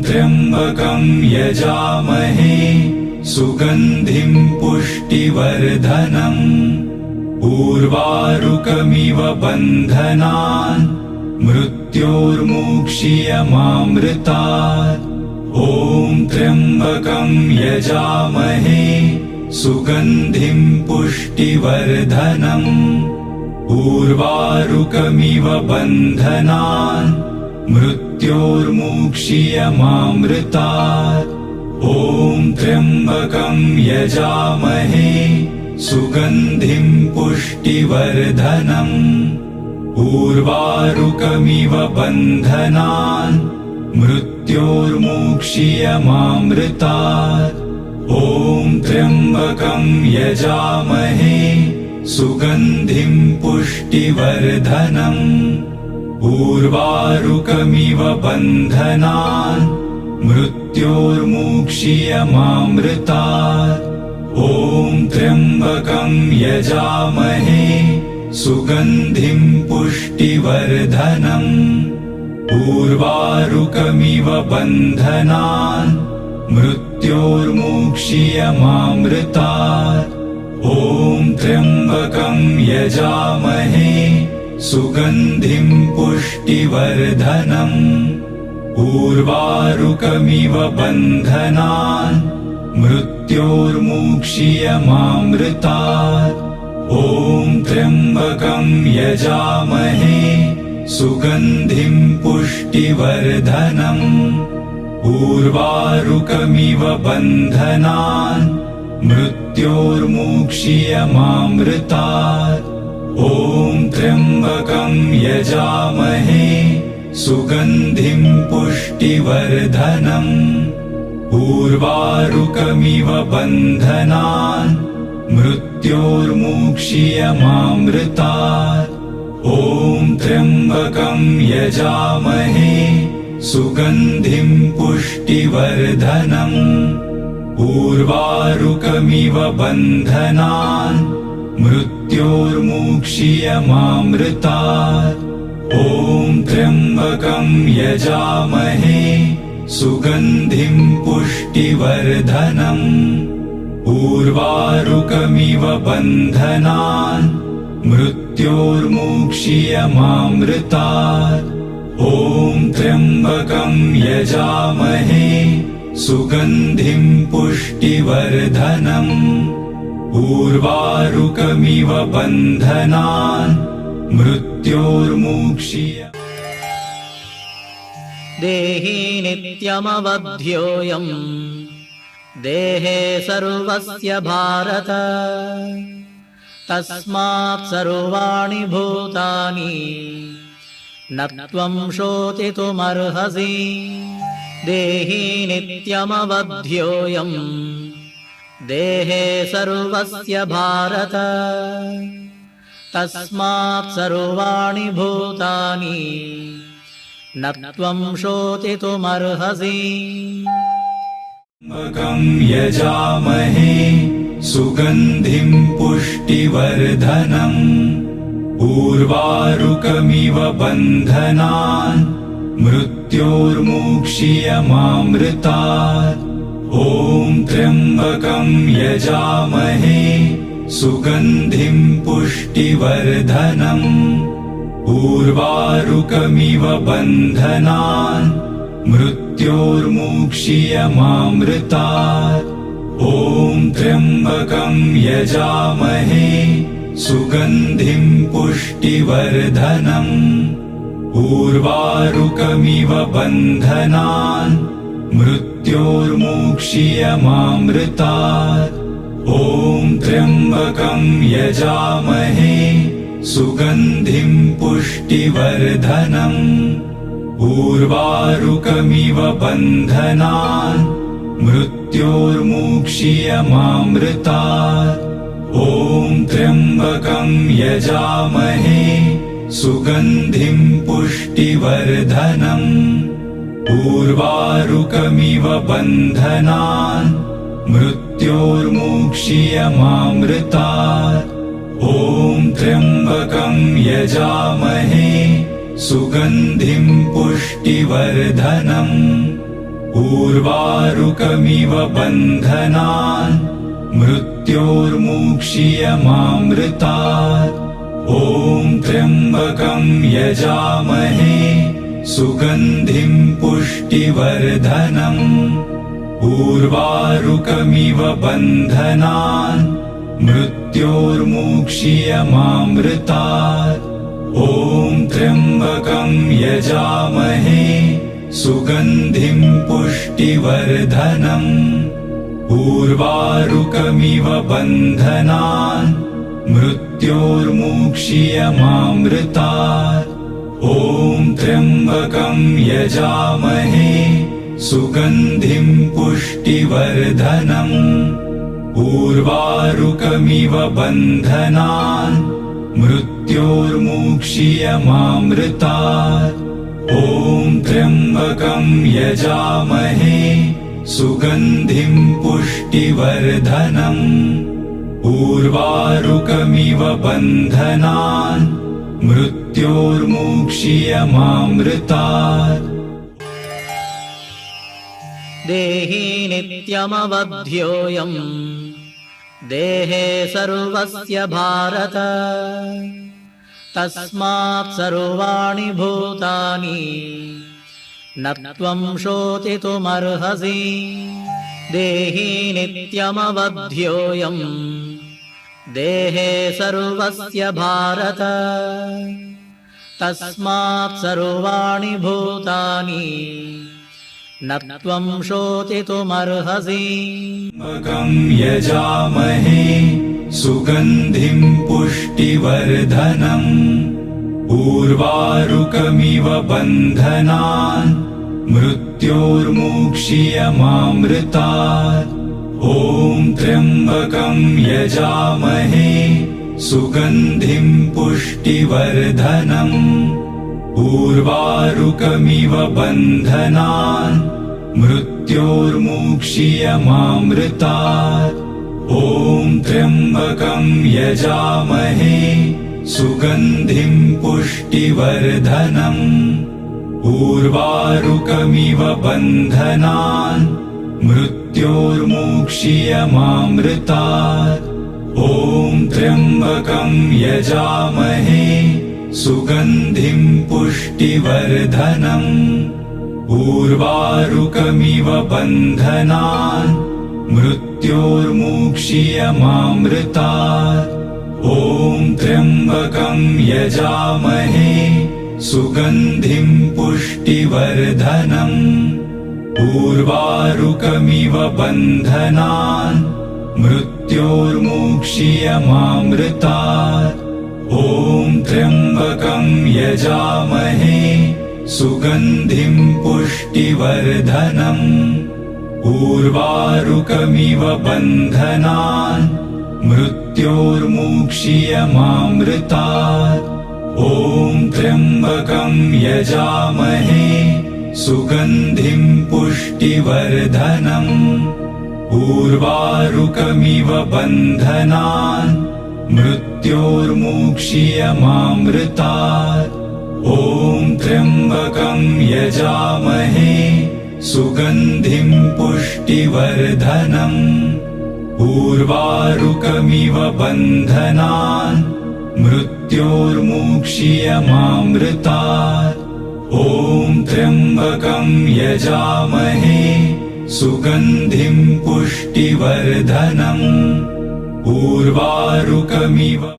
त्र्यम्बकं यजामहे सुगन्धिं पुष्टिवर्धनम् उर्वारुकमिव बन्धनान् मृत्योर्मुक्षीयमामृतात् ॐ त्र्यम्बकं यजामहे सुगन्धिं पुष्टिवर्धनम् उर्वारुकमिव बन्धनान् मृत्योर्मुक्षीयमामृतात् ॐ त्र्यम्बकं यजामहे सुगन्धिं पुष्टिवर्धनम् उर्वारुकमिव बन्धनान् मृत्योर्मुक्षीयमामृतात् ॐ त्र्यम्बकं यजामहे सुगन्धिं पुष्टिवर्धनम् उर्वारुकमिव बन्धनान् मृत्योर्मुक्षीयमामृतात् ॐ त्र्यम्बकं यजामहे सुगन्धिं पुष्टिवर्धनम् उर्वारुकमिव बन्धनान् मृत्योर्मुक्षीयमामृतात् ॐ त्र्यम्बकं यजामहे सुगन्धिं पुष्टिवर्धनम् उर्वारुकमिव बन्धनान् मृत्योर्मुक्षीयमामृतात् ॐ त्र्यम्बकं यजामहे सुगन्धिं पुष्टिवर्धनम् उर्वारुकमिव बन्धनान् मृत्योर्मुक्षीयमामृतात् ॐ त्र्यम्बकं यजामहे सुगन्धिं पुष्टिवर्धनम् उर्वारुकमिव बन्धनान् मृत्योर्मुक्षीयमामृतात् ॐ त्र्यम्बकं यजामहे सुगन्धिं पुष्टिवर्धनम् उर्वारुकमिव बन्धनान् मृत्योर्मुक्षीयमामृतात् ॐ त्र्यम्बकं यजामहे सुगन्धिं पुष्टिवर्धनम् उर्वारुकमिव बन्धनान् मृत्योर्मुक्षीयमामृतात् ॐ त्र्यम्बकं यजामहे सुगन्धिं पुष्टिवर्धनम् उर्वारुकमिव बन्धनान् मृत्योर्मुक्षीय देहि नित्यमवध्योऽयं देहे सर्वस्य भारत तस्मात् सर्वाणि भूतानि न त्वं शोचितुमर्हसि देहि नित्यमवध्योऽयं देहे सर्वस्य भारत तस्मात् सर्वाणि भूतानि न त्वं शोचितुमर्हसि त्र्यम्बकं यजामहे सुगन्धिं पुष्टिवर्धनम् उर्वारुकमिव बन्धनान् मृत्योर्मुक्षीयमामृतात् ॐ त्र्यम्बकं यजामहे सुगन्धिं पुष्टिवर्धनम् उर्वारुकमिव बन्धनान् मृत्योर्मुक्षीयमामृतात् ॐ त्र्यम्बकं यजामहे सुगन्धिं पुष्टिवर्धनम् उर्वारुकमिव बन्धनान् मृत्योर्मुक्षीयमामृतात् ॐ त्र्यम्बकं यजामहे सुगन्धिं पुष्टिवर्धनम् उर्वारुकमिव बन्धनान् मृत्योर्मुक्षीयमामृतात् ॐ त्र्यम्बकं यजामहे सुगन्धिं पुष्टिवर्धनम् उर्वारुकमिव बन्धनान् मृत्योर्मुक्षीयमामृतात् ॐ त्र्यम्बकं यजामहे सुगन्धिं पुष्टिवर्धनम् उर्वारुकमिव बन्धनान् मृत्योर्मुक्षीयमामृतात् ॐ त्र्यम्बकं यजामहे सुगन्धिं पुष्टिवर्धनम् उर्वारुकमिव बन्धनान् मृत्योर्मुक्षीयमामृतात् ॐ त्र्यम्बकं यजामहे सुगन्धिं पुष्टिवर्धनम् उर्वारुकमिव बन्धनान् मृत्योर्मुक्षीयमामृतात् ॐ त्र्यम्बकं यजामहे सुगन्धिं पुष्टिवर्धनम् उर्वारुकमिव बन्धनान् मृत्योर्मुक्षीयमामृतात् ॐ त्र्यम्बकं यजामहे सुगन्धिं पुष्टिवर्धनम् उर्वारुकमिव बन्धनान् मृत्योर्मुक्षीयमामृतात् देहि नित्यमवध्योऽयं देहे सर्वस्य भारत तस्मात् सर्वाणि भूतानि न त्वं शोचितुमर्हसि देहि नित्यमवध्योऽयं देहे सर्वस्य भारत तस्मात् सर्वाणि भूतानि न त्वं शोचितुमर्हसि त्र्यम्बकं यजामहे सुगन्धिं पुष्टिवर्धनम् उर्वारुकमिव बन्धनान् मृत्योर्मुक्षीयमामृतात् ॐ त्र्यम्बकं यजामहे सुगन्धिं पुष्टिवर्धनम् उर्वारुकमिव बन्धनान् मृत्योर्मुक्षीयमामृतात् ॐ त्र्यम्बकं यजामहे सुगन्धिं पुष्टिवर्धनम् उर्वारुकमिव बन्धनान् मृत्योर्मुक्षीयमामृतात् ॐ त्र्यम्बकं यजामहे सुगन्धिं पुष्टिवर्धनम् उर्वारुकमिव बन्धनान् मृत्योर्मुक्षीयमामृतात् ॐ त्र्यम्बकं यजामहे सुगन्धिं पुष्टिवर्धनम् उर्वारुकमिव बन्धनान् मृत्योर्मुक्षीयमामृतात् ॐ त्र्यम्बकं यजामहे सुगन्धिं पुष्टिवर्धनम् उर्वारुकमिव बन्धनान् मृत्योर्मुक्षीयमामृतात् ॐ त्र्यम्बकं यजामहे सुगन्धिं पुष्टिवर्धनम् उर्वारुकमिव बन्धनान् मृत्योर्मुक्षीयमामृतात् ॐ त्र्यम्बकं यजामहे सुगन्धिं पुष्टिवर्धनम् उर्वारुकमिव बन्धनान् मृत्योर्मुक्षीयमामृतात् ॐ त्र्यम्बकं यजामहे सुगन्धिं पुष्टिवर्धनम् उर्वारुकमिव